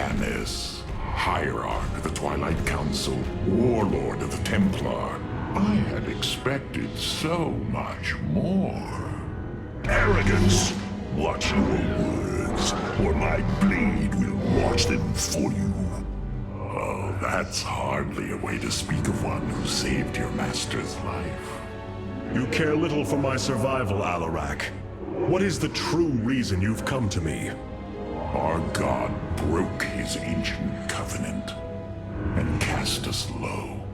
Artanis, Hierarch of the Twilight Council, Warlord of the Templar. I had expected so much more. Arrogance! Watch your words, or my blade will watch them for you. Oh, that's hardly a way to speak of one who saved your master's life. You care little for my survival, Alarak. What is the true reason you've come to me? Our god broke his ancient covenant and cast us low.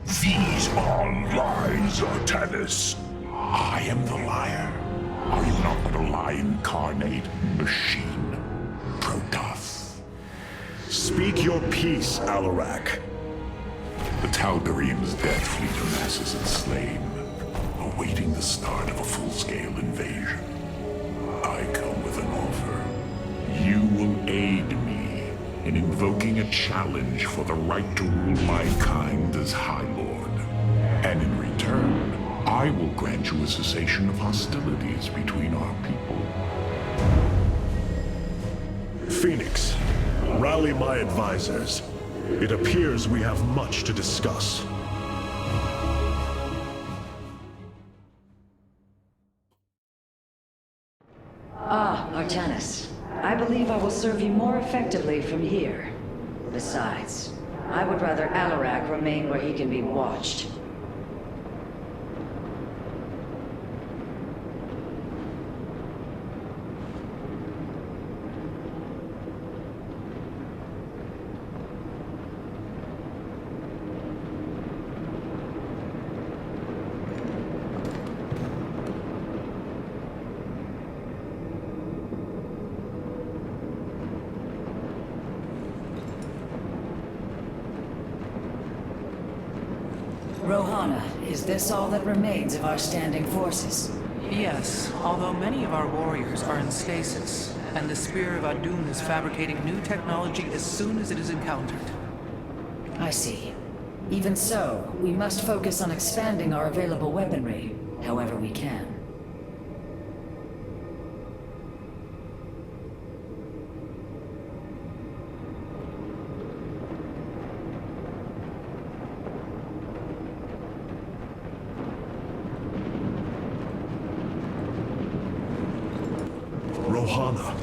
These are lies, Artanis. I am the liar. Are you not the lie incarnate machine, Protoss? Speak your peace, Alarak. The Tal'Darim's death fleet amasses its slain, awaiting the start of a full-scale invasion. I come with an offer. You will aid me in invoking a challenge for the right to rule my kind as High Lord. And in return, I will grant you a cessation of hostilities between our people. Phoenix, rally my advisors. It appears we have much to discuss. Artanis. I believe I will serve you more effectively from here. Besides, I would rather Alarak remain where he can be watched. Rohana, is this all that remains of our standing forces? Yes, although many of our warriors are in stasis, and the Spear of Adun is fabricating new technology as soon as it is encountered. I see. Even so, we must focus on expanding our available weaponry, however we can. Rohana,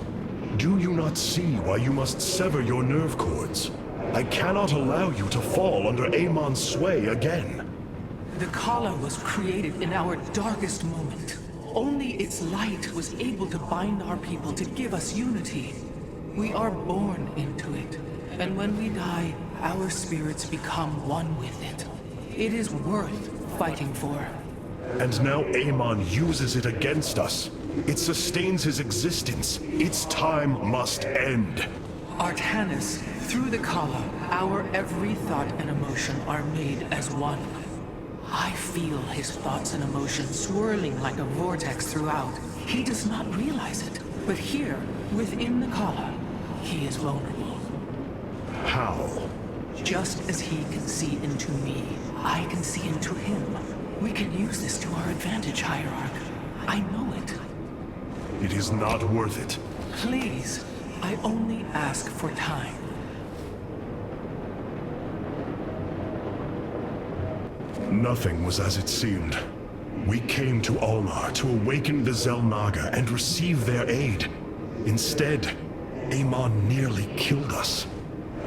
do you not see why you must sever your nerve cords? I cannot allow you to fall under Amon's sway again. The Kala was created in our darkest moment. Only its light was able to bind our people to give us unity. We are born into it, and when we die, our spirits become one with it. It is worth fighting for. And now Amon uses it against us. It sustains his existence. Its time must end. Artanis, through the Kala, our every thought and emotion are made as one. I feel his thoughts and emotions swirling like a vortex throughout. He does not realize it, but here, within the Kala, he is vulnerable. How? Just as he can see into me, I can see into him. We can use this to our advantage, Hierarch. I know it. It is not worth it. Please, I only ask for time. Nothing was as it seemed. We came to Ulnar to awaken the Xel'Naga and receive their aid. Instead, Amon nearly killed us.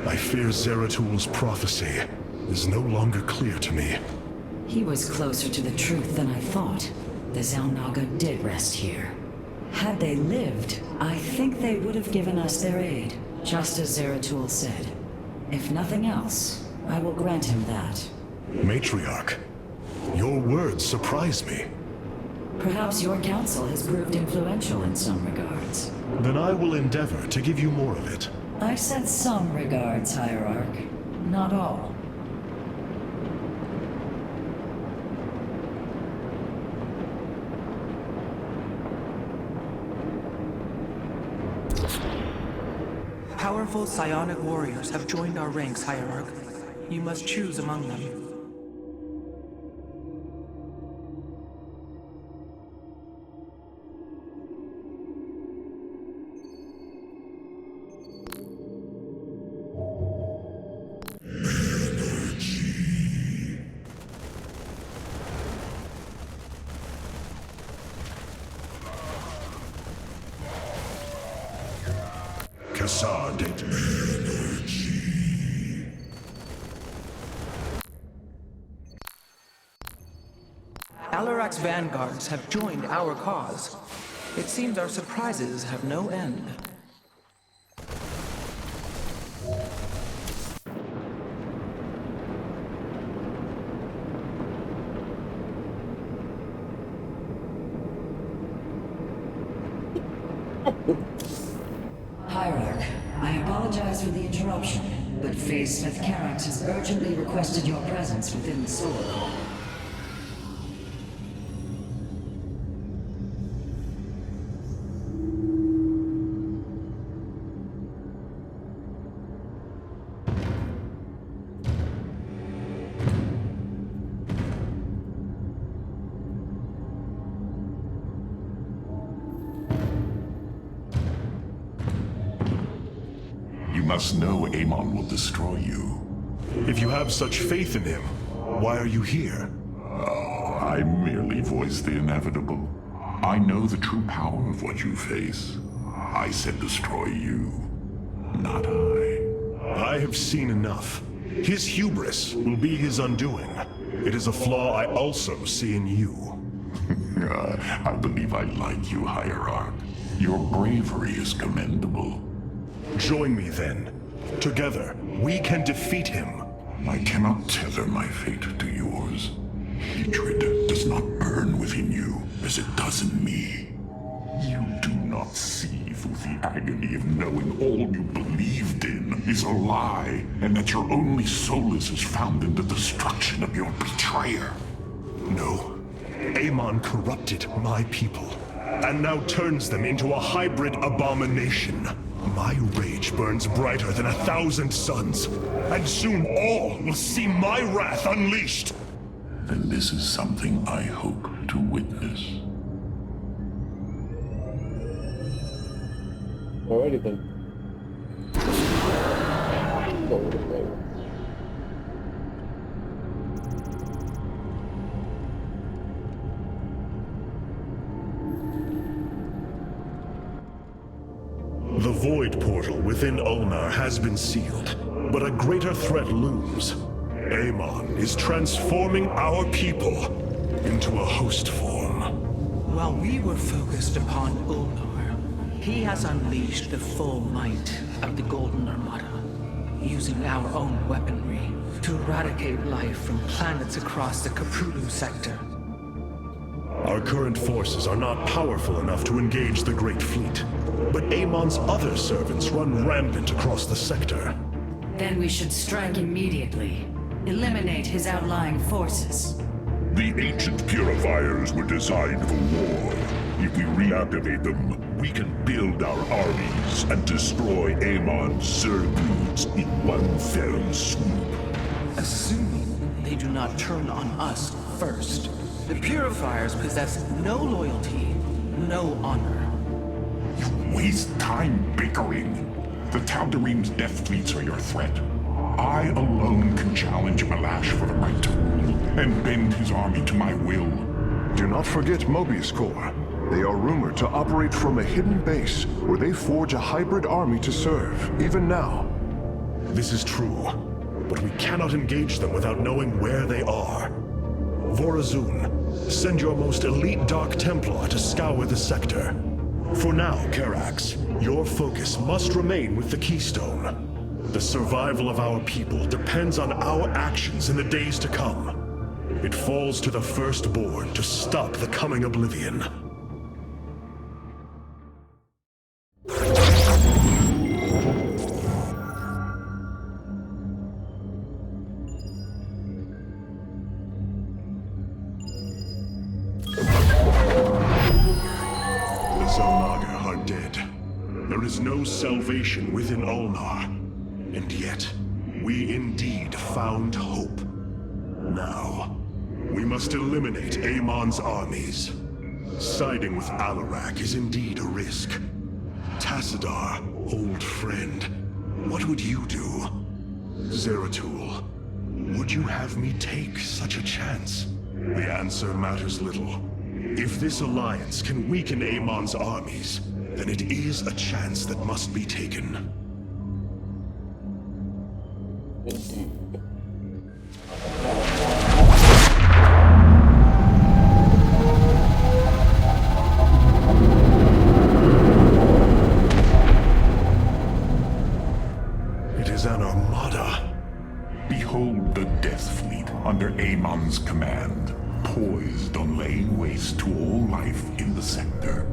I fear Zeratul prophecy is no longer clear to me. He was closer to the truth than I thought. The Xel'Naga did rest here. Had they lived, I think they would have given us their aid, just as Zeratul said. If nothing else, I will grant him that. Matriarch, your words surprise me. Perhaps your counsel has proved influential in some regards. Then I will endeavor to give you more of it. I said some regards, Hierarch. Not all. Powerful psionic warriors have joined our ranks, Hierarch. You must choose among them. Cassad et energy. Alarak's vanguards have joined our cause. It seems our surprises have no end. Hierarch, I apologize for the interruption, but Phase Smith Carax has urgently requested your presence within the Solar Core. You must know Amon will destroy you. If you have such faith in him, why are you here? I merely voice the inevitable. I know the true power of what you face. I said destroy you, not I. I have seen enough. His hubris will be his undoing. It is a flaw I also see in you. I believe I like you, Hierarch. Your bravery is commendable. Join me then. Together, we can defeat him. I cannot tether my fate to yours. Hatred does not burn within you as it does in me. You do not see through the agony of knowing all you believed in is a lie, and that your only solace is found in the destruction of your betrayer. No. Amon corrupted my people, and now turns them into a hybrid abomination. My rage burns brighter than 1,000 suns, and soon all will see my wrath unleashed. Then this is something I hope to witness. Alrighty then. Go with it, baby. The Void Portal within Ulnar has been sealed, but a greater threat looms. Amon is transforming our people into a host form. While we were focused upon Ulnar, he has unleashed the full might of the Golden Armada, using our own weaponry to eradicate life from planets across the Caprulu sector. Our current forces are not powerful enough to engage the Great Fleet, but Amon's other servants run rampant across the sector. Then we should strike immediately. Eliminate his outlying forces. The ancient purifiers were designed for war. If we reactivate them, we can build our armies and destroy Amon's Zergoods in one fell swoop. Assuming they do not turn on us first. The Purifiers possess no loyalty, no honor. You waste time bickering. The Tal'Darim's death fleets are your threat. I alone can challenge Malash for the right to rule and bend his army to my will. Do not forget Mobius Corps. They are rumored to operate from a hidden base where they forge a hybrid army to serve, even now. This is true, but we cannot engage them without knowing where they are. Vorazun, send your most elite Dark Templar to scour the sector. For now, Carax, your focus must remain with the Keystone. The survival of our people depends on our actions in the days to come. It falls to the Firstborn to stop the coming oblivion. The Xel'Naga are dead. There is no salvation within Ulnar. And yet, we indeed found hope. Now, we must eliminate Amon's armies. Siding with Alarak is indeed a risk. Tassadar, old friend, what would you do? Zeratul, would you have me take such a chance? The answer matters little. If this alliance can weaken Amon's armies, then it is a chance that must be taken. Indeed. It is an armada. Behold the Death Fleet under Amon's command, poised on laying waste to all life in the sector.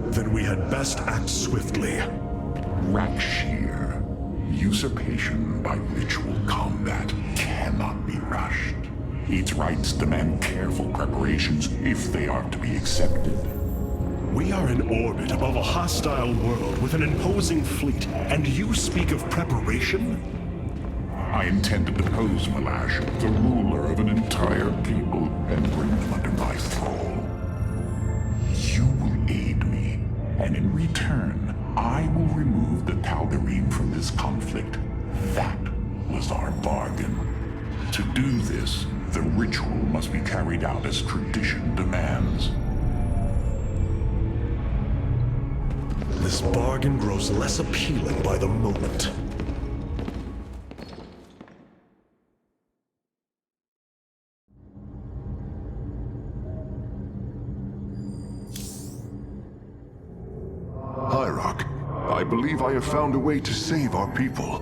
Then we had best act swiftly. Rakshir, usurpation by ritual combat cannot be rushed. Its rites demand careful preparations if they are to be accepted. We are in orbit above a hostile world with an imposing fleet, and you speak of preparation? I intend to depose Malash, the ruler of an entire people, and bring them under my thrall. You will aid me, and in return, I will remove the Tal'Darim from this conflict. That was our bargain. To do this, the ritual must be carried out as tradition demands. This bargain grows less appealing by the moment. Hierarch, I believe I have found a way to save our people.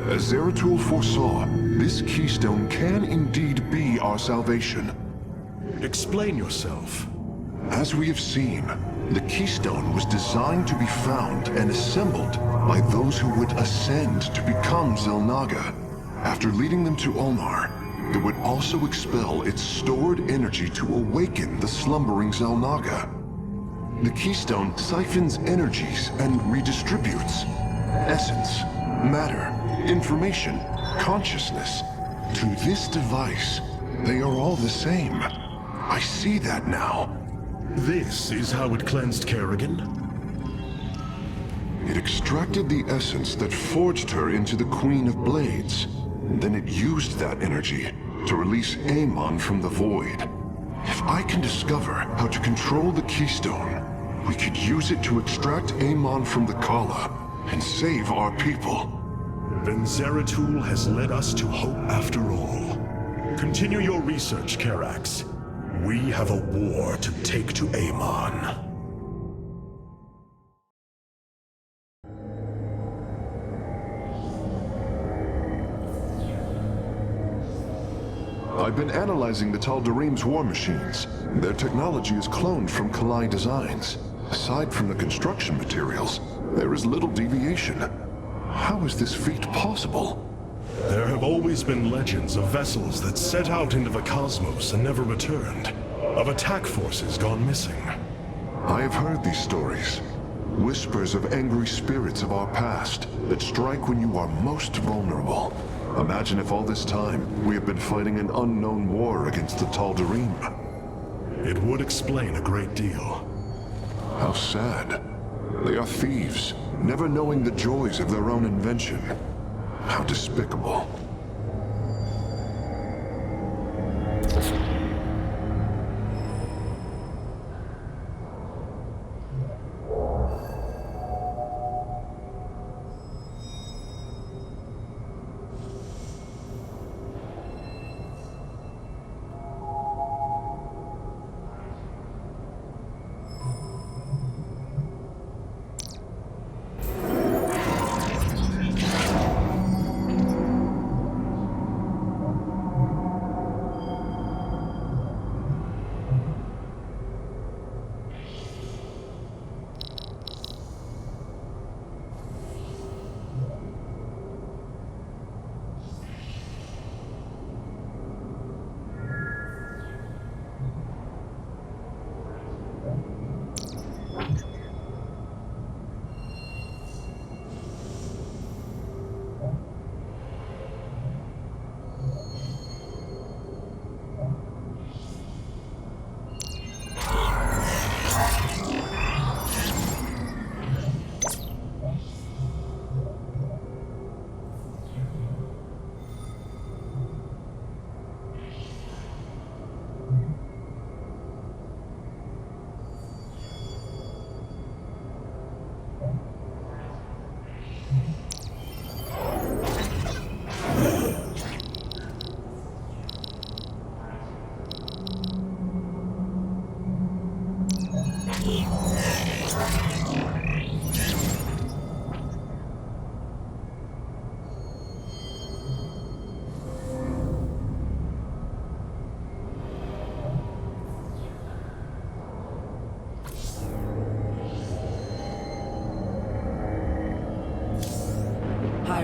As Zeratul foresaw, this keystone can indeed be our salvation. Explain yourself. As we have seen, the keystone was designed to be found and assembled by those who would ascend to become Xel'Naga. After leading them to Ulnar, it would also expel its stored energy to awaken the slumbering Xel'Naga. The keystone siphons energies and redistributes essence, matter, information, consciousness. To this device, they are all the same. I see that now. This is how it cleansed Kerrigan? It extracted the essence that forged her into the Queen of Blades. Then it used that energy to release Amon from the void. If I can discover how to control the keystone, we could use it to extract Amon from the Kala and save our people. Then Zeratul has led us to hope after all. Continue your research, Karax. We have a war to take to Amon. I've been analyzing the Tal'Darim's war machines. Their technology is cloned from Kalai designs. Aside from the construction materials, there is little deviation. How is this feat possible? There have always been legends of vessels that set out into the cosmos and never returned. Of attack forces gone missing. I have heard these stories. Whispers of angry spirits of our past that strike when you are most vulnerable. Imagine if all this time we have been fighting an unknown war against the Tal'Darim. It would explain a great deal. How sad. They are thieves, never knowing the joys of their own invention. How despicable.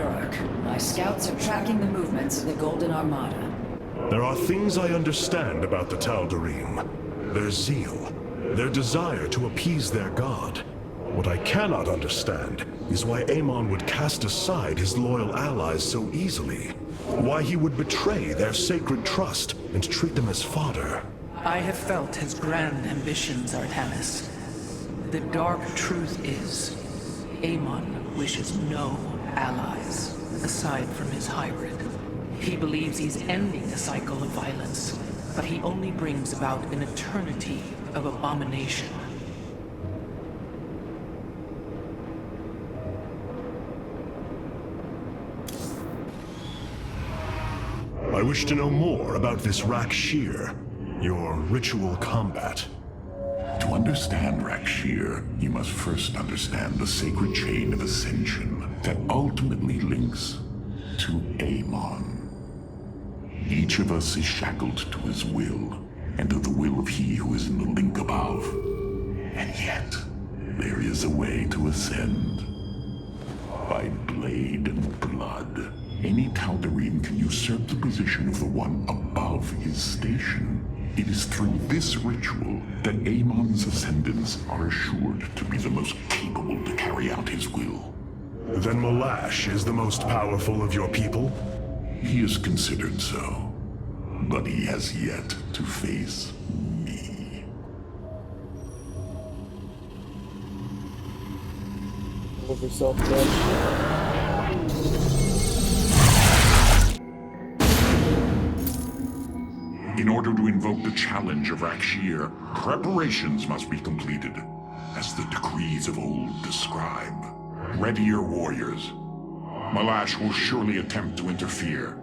Hierarch. My scouts are tracking the movements of the Golden Armada. There are things I understand about the Tal'Darim. Their zeal, their desire to appease their god. What I cannot understand is why Amon would cast aside his loyal allies so easily. Why he would betray their sacred trust and treat them as fodder. I have felt his grand ambitions, Artanis. The dark truth is, Amon wishes no allies, aside from his hybrid. He believes he's ending the cycle of violence, but he only brings about an eternity of abomination. I wish to know more about this Rakshir, your ritual combat. To understand Rakshir, you must first understand the sacred chain of ascension that ultimately links to Amon. Each of us is shackled to his will, and to the will of he who is in the link above. And yet, there is a way to ascend. By blade and blood, any Tal'Darim can usurp the position of the one above his station. It is through this ritual that Amon's ascendants are assured to be the most capable to carry out his will. Then Malash is the most powerful of your people? He is considered so, but he has yet to face me. Move yourself down. In order to invoke the challenge of Rakshir, preparations must be completed, as the decrees of old describe. Ready your warriors. Malash will surely attempt to interfere.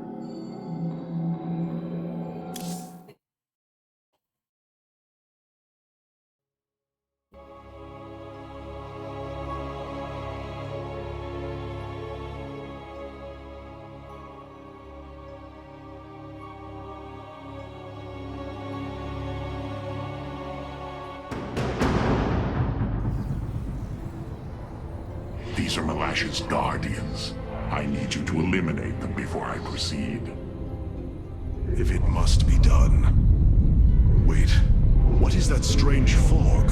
These are Malash's guardians. I need you to eliminate them before I proceed. If it must be done. Wait, what is that strange fog?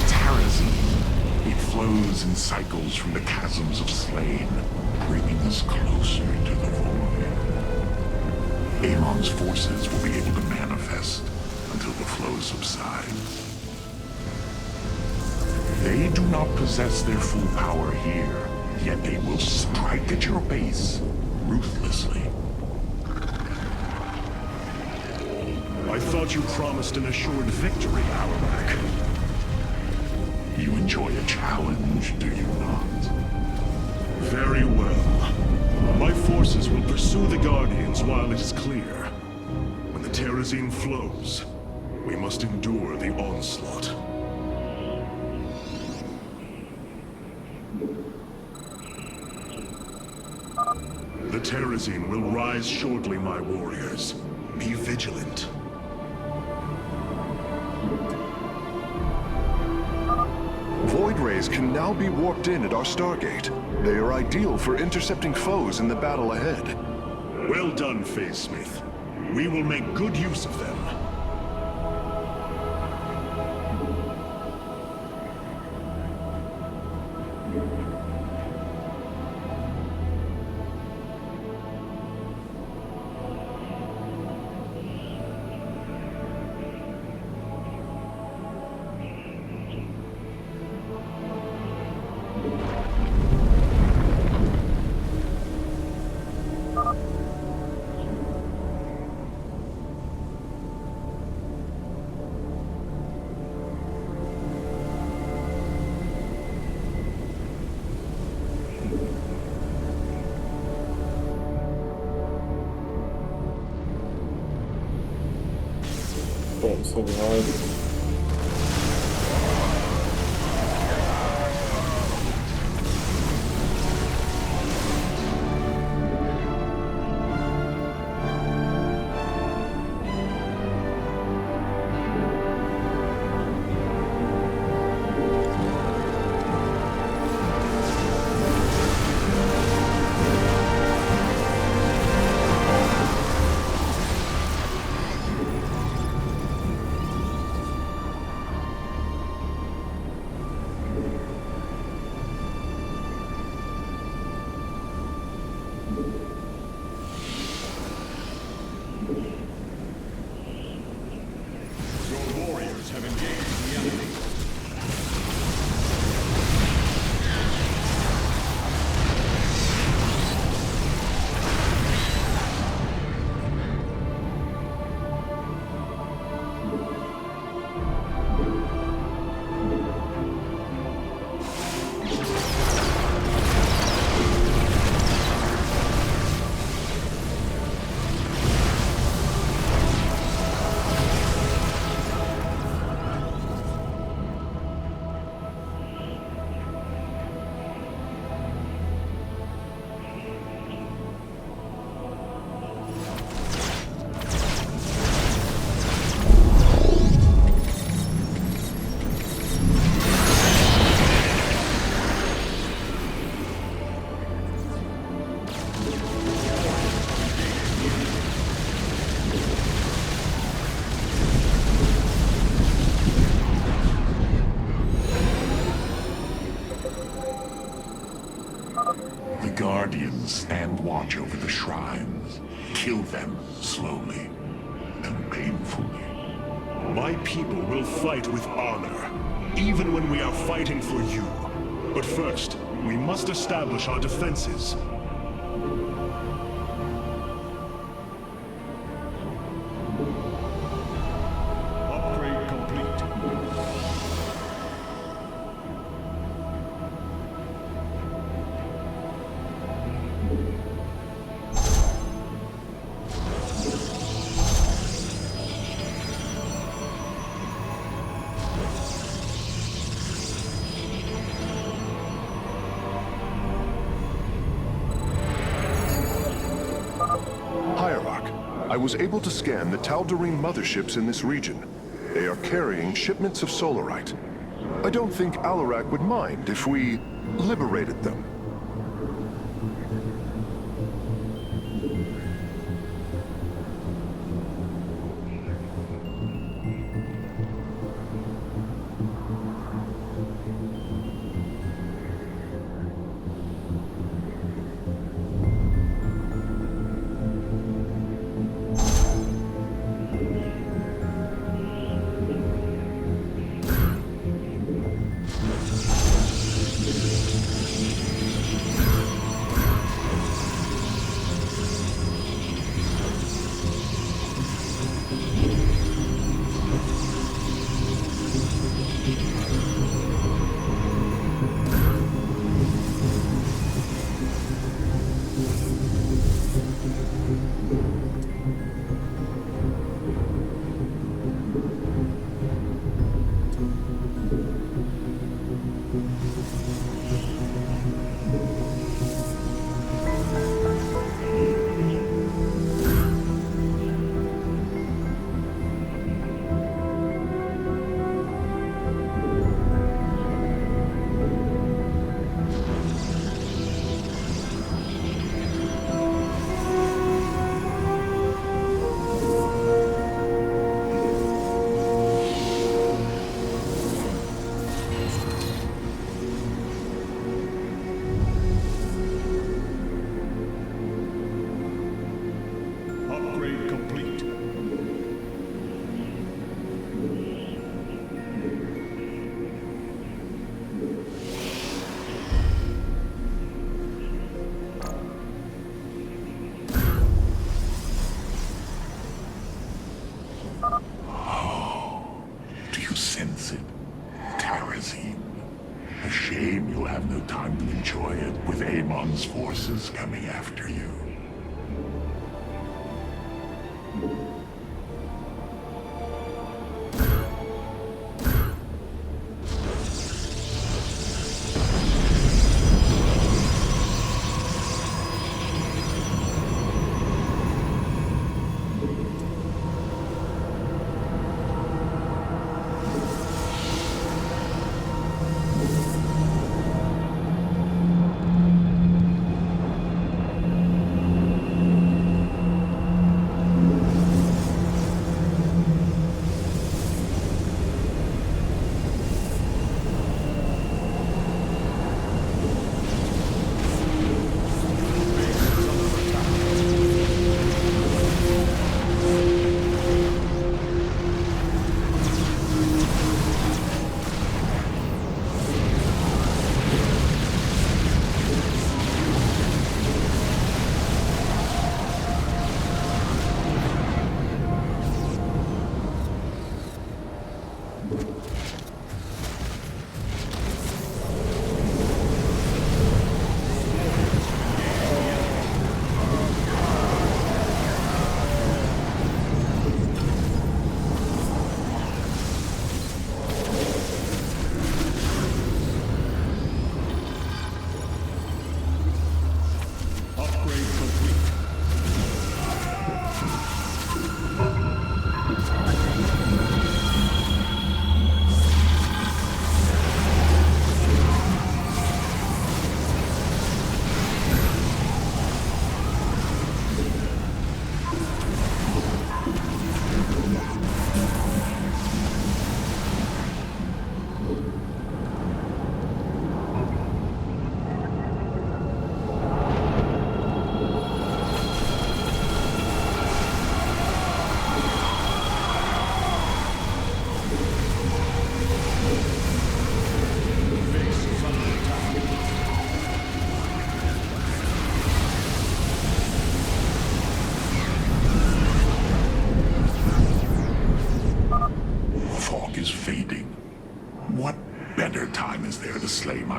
Terrazine. It flows in cycles from the chasms of slain, bringing us closer to the void. Amon's forces will be able to manifest until the flow subsides. They do not possess their full power here, yet they will strike at your base ruthlessly. I thought you promised an assured victory, Aramak. You enjoy a challenge, do you not? Very well. My forces will pursue the Guardians while it is clear. When the Terrazine flows, we must endure the onslaught. The Terrazine will rise shortly, my warriors. Be vigilant. Void rays can now be warped in at our Stargate. They are ideal for intercepting foes in the battle ahead. Well done, Phase Smith. We will make good use of them. Damn, it's gonna be hard. Your warriors have engaged the enemy. The Guardians stand watch over the shrines. Kill them slowly and painfully. My people will fight with honor, even when we are fighting for you. But first, we must establish our defenses. Upgrade complete. Hierarch, I was able to scan the Tal'Darim motherships in this region. They are carrying shipments of solarite. I don't think Alarak would mind if we liberated them. Upgrade complete. Do you sense it? Terrazine. A shame you'll have no time to enjoy it with Amon's forces coming after you.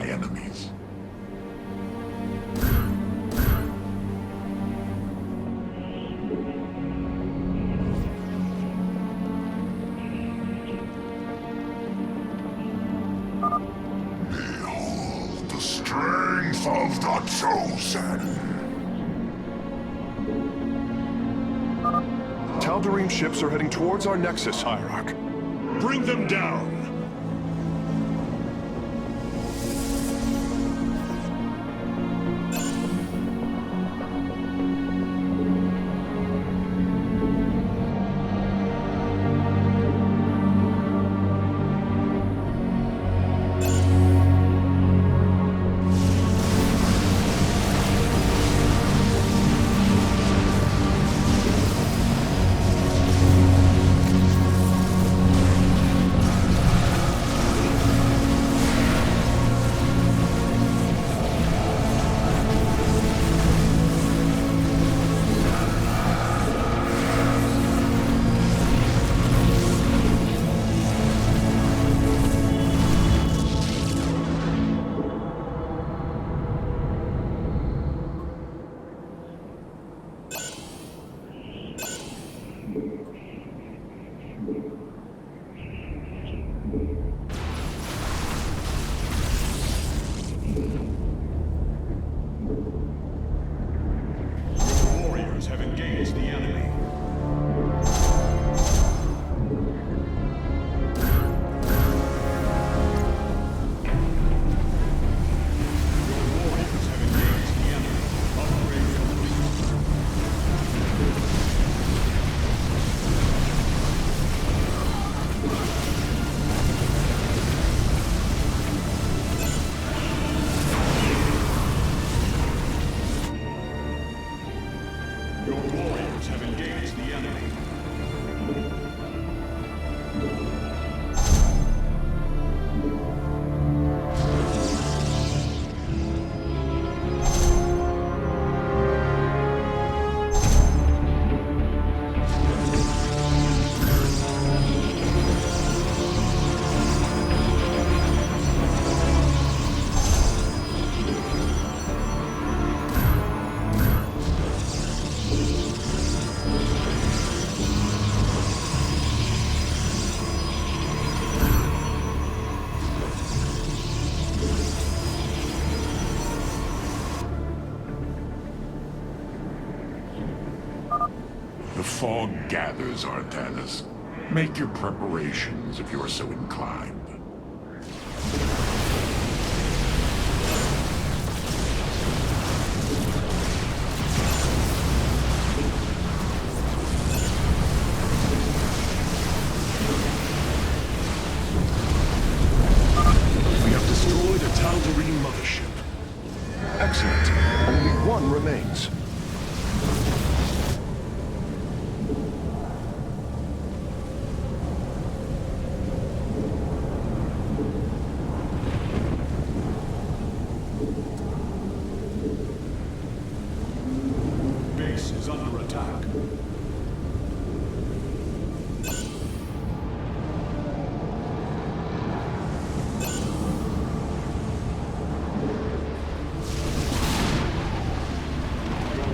my enemies. Behold the strength of the Chosen! Tal'Darim ships are heading towards our Nexus, Hierarch. Bring them down! Warriors have engaged the enemy. Warriors have engaged the enemy. Upgrade complete. Your warriors have engaged the enemy. The fog gathers, Artanis. Make your preparations if you are so inclined. We have destroyed a Tal'Darim mothership. Excellent. Only one remains. Base is under attack. Your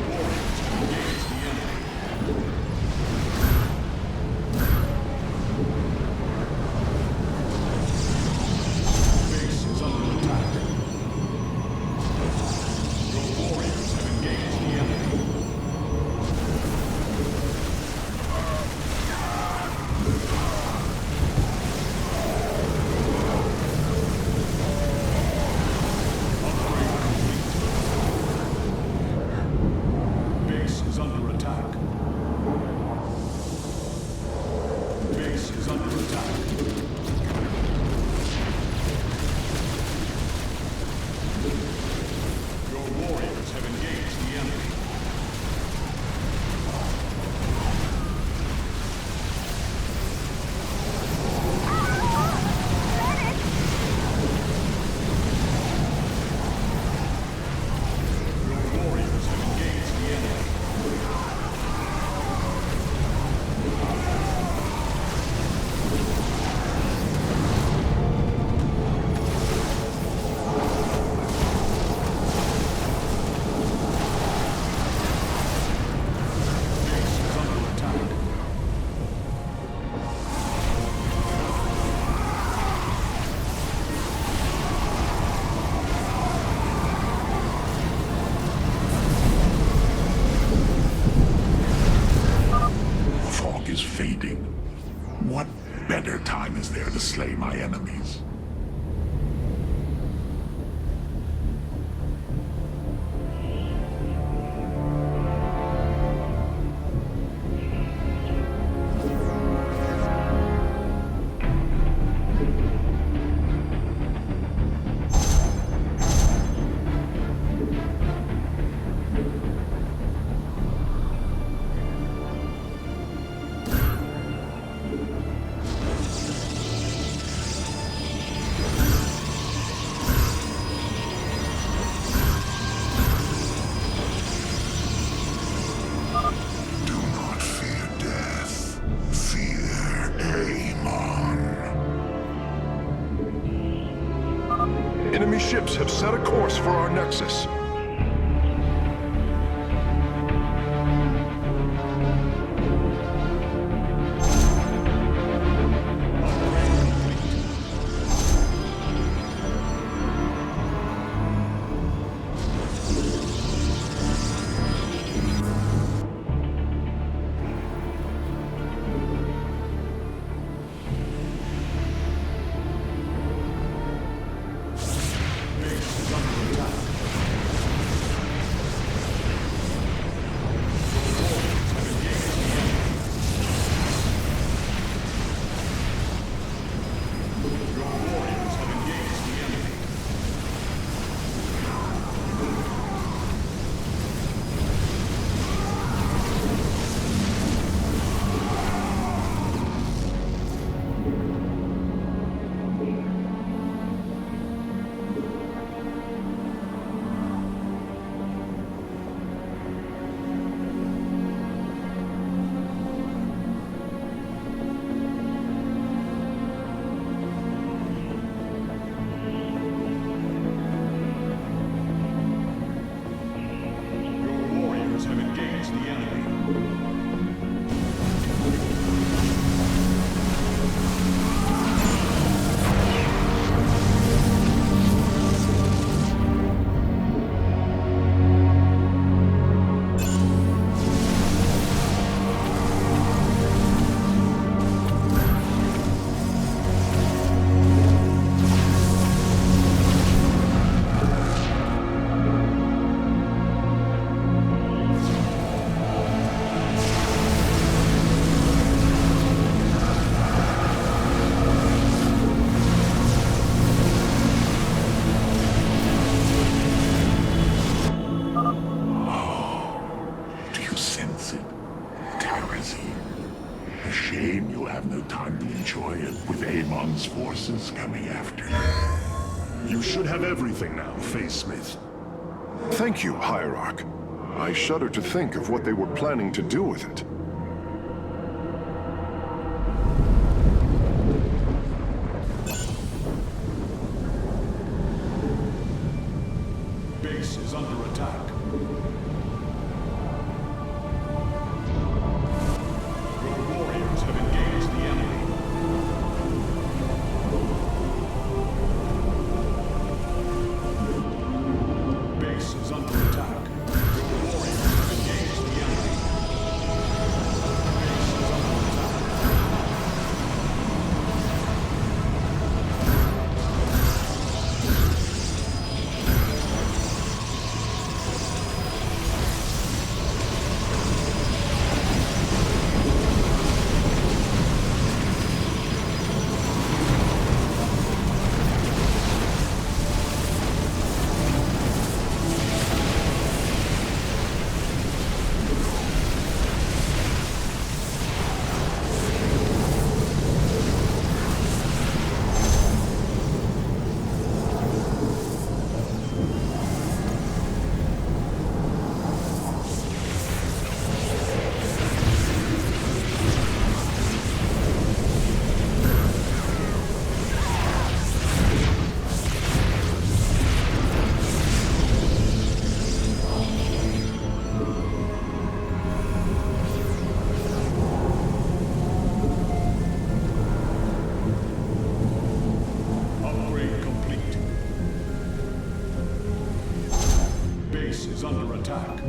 slay my enemies. Do not fear death. Fear Amon. Enemy ships have set a course for our nexus. A shame you'll have no time to enjoy it with Amon's forces coming after you. You should have everything now, Face Smith. Thank you, Hierarch. I shudder to think of what they were planning to do with it. Base is under attack. Your warriors have engaged the enemy. Base is under attack. Your warriors have engaged the enemy. Base is under attack. Upgrade complete. Base is under attack.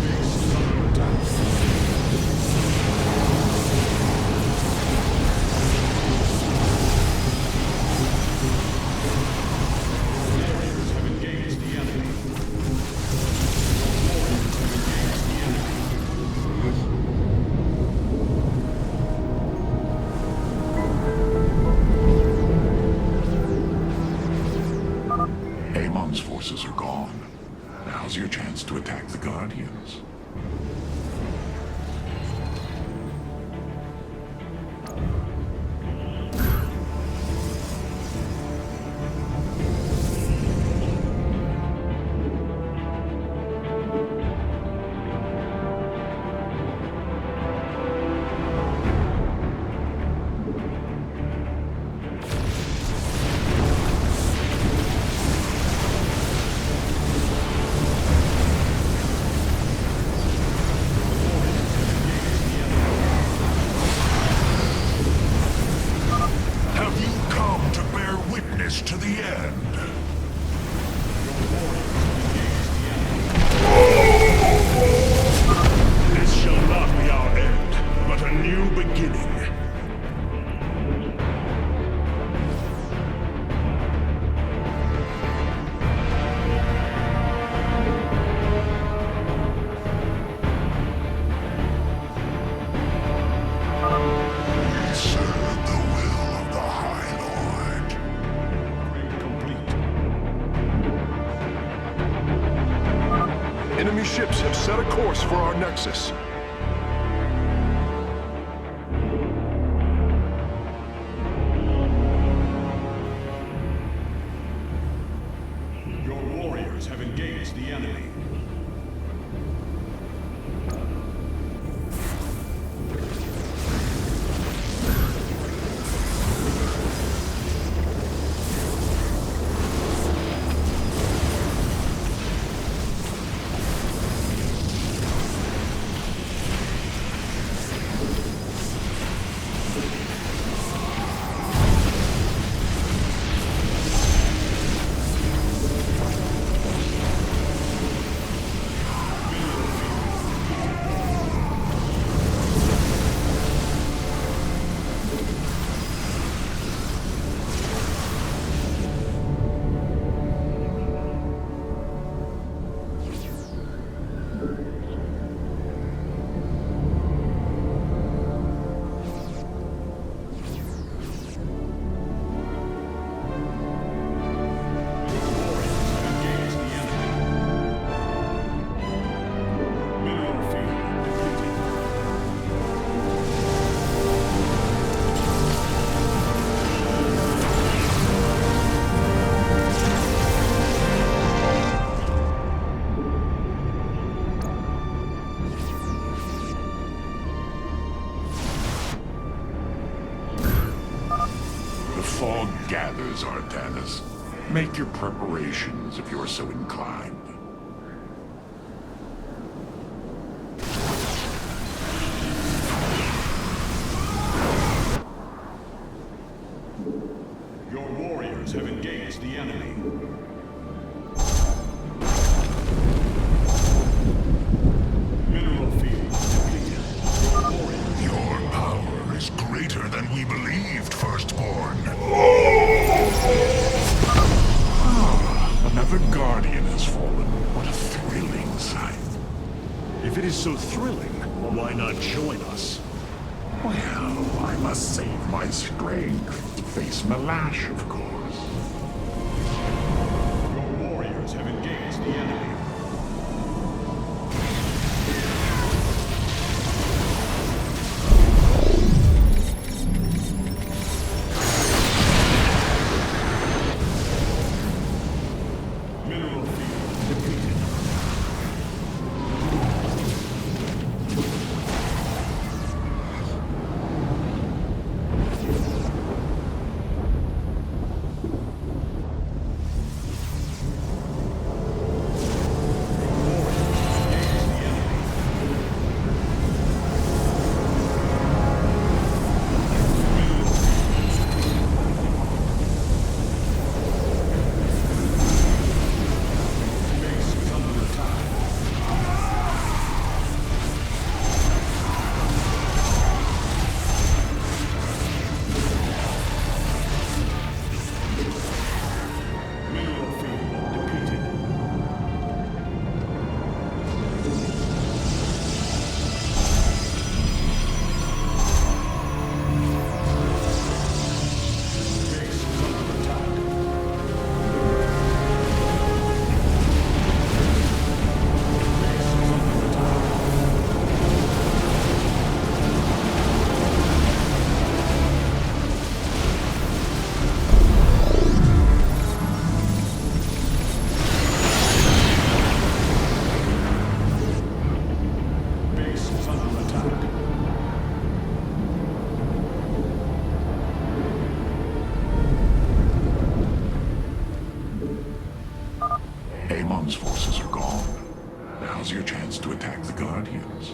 Base is under attack. Amon's forces are gone. Now's your chance to attack the Guardians. To the end. This shall not be our end, but a new beginning. We serve the will of the High Lord. Enemy ships have set a course for our nexus. Your warriors have engaged the enemy. Fog gathers, Artanis. Make your preparations if you're so inclined. Your warriors have engaged the enemy. Mineral field depleted. Your warriors. Your power is greater than we believed, Firstborn. Another Guardian has fallen. What a thrilling sight. If it is so thrilling, why not join us? Well, I must save my strength to face Malash, of course. Your warriors have engaged the enemy. Mineral field depleted. Amon's forces are gone. Now's your chance to attack the Guardians.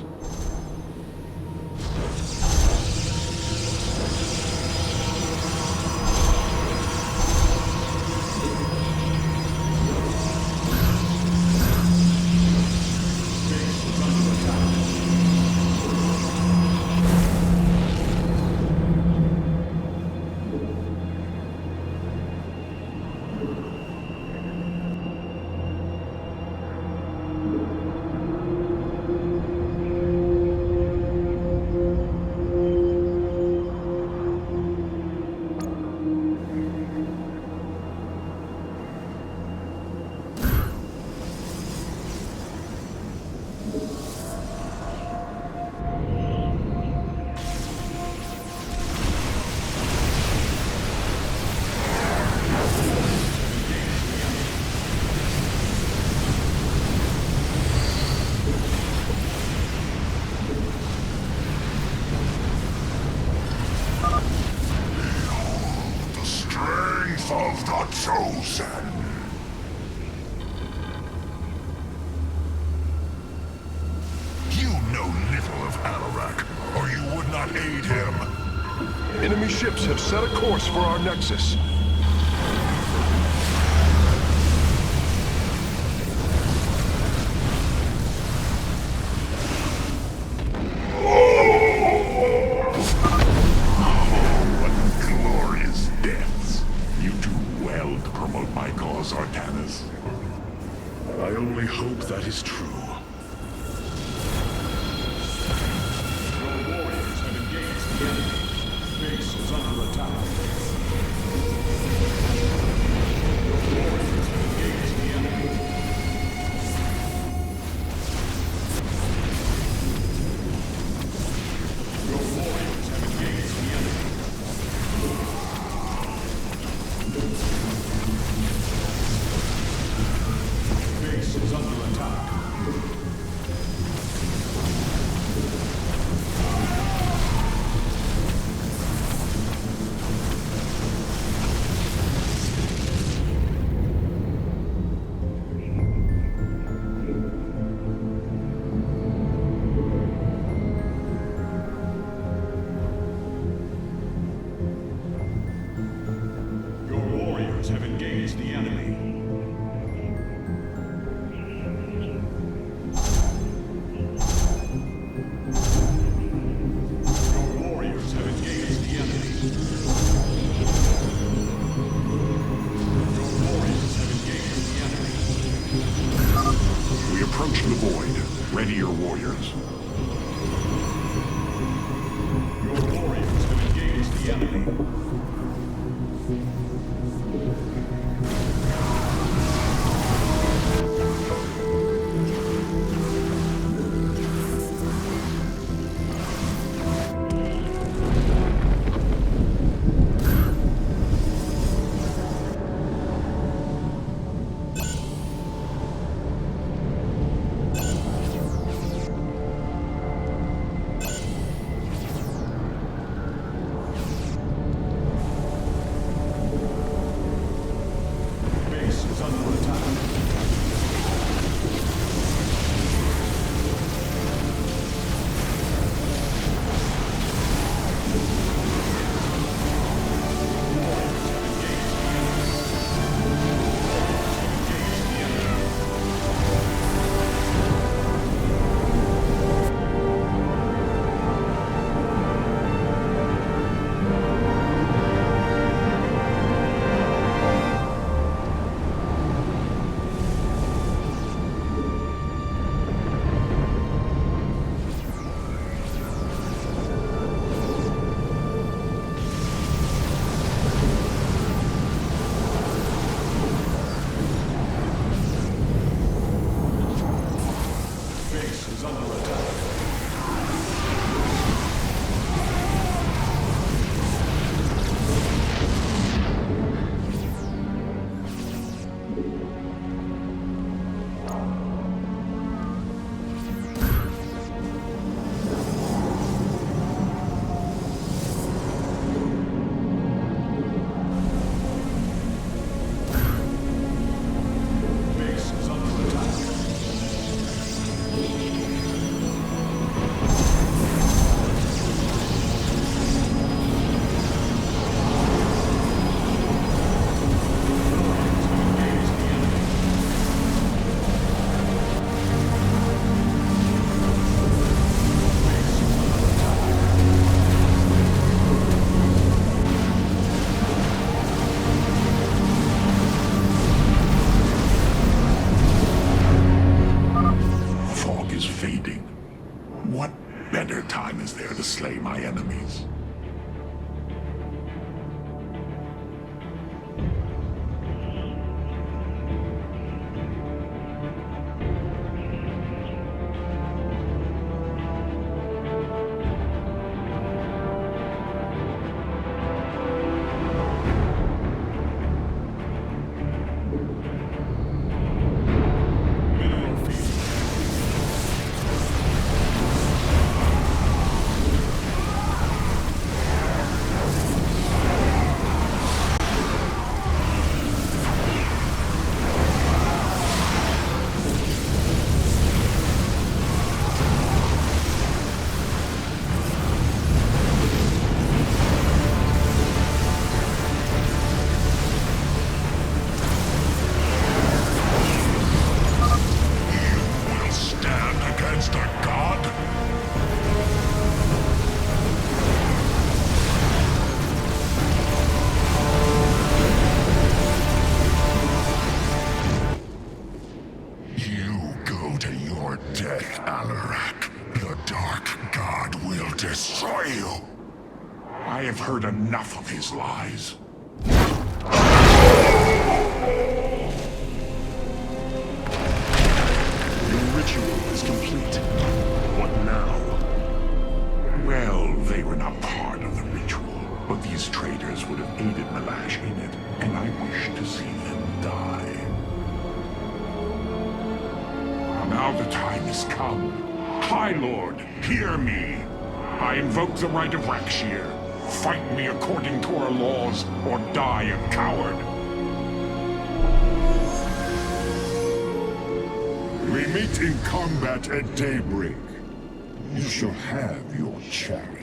Of the Chosen. You know little of Alarak, or you would not aid him. Enemy ships have set a course for our nexus. I only hope that is true. Your warriors have engaged the enemy. Base is under attack. Your warriors have engaged the enemy. Your warriors have engaged the enemy. Base is under attack. Your warriors have engaged the enemy. Your warriors have engaged the enemy. Your warriors have engaged the enemy. We approach the void. Ready your warriors. Your warriors have engaged the enemy. betrayal. I have heard enough of his lies. Your ritual is complete. What now? Well, they were not part of the ritual, but these traitors would have aided Malash in it, and I wish to see them die. Now the time has come. High Lord, hear me. I invoke the right of Rakshir. Fight me according to our laws, or die a coward. We meet in combat at daybreak. You shall have your chariot.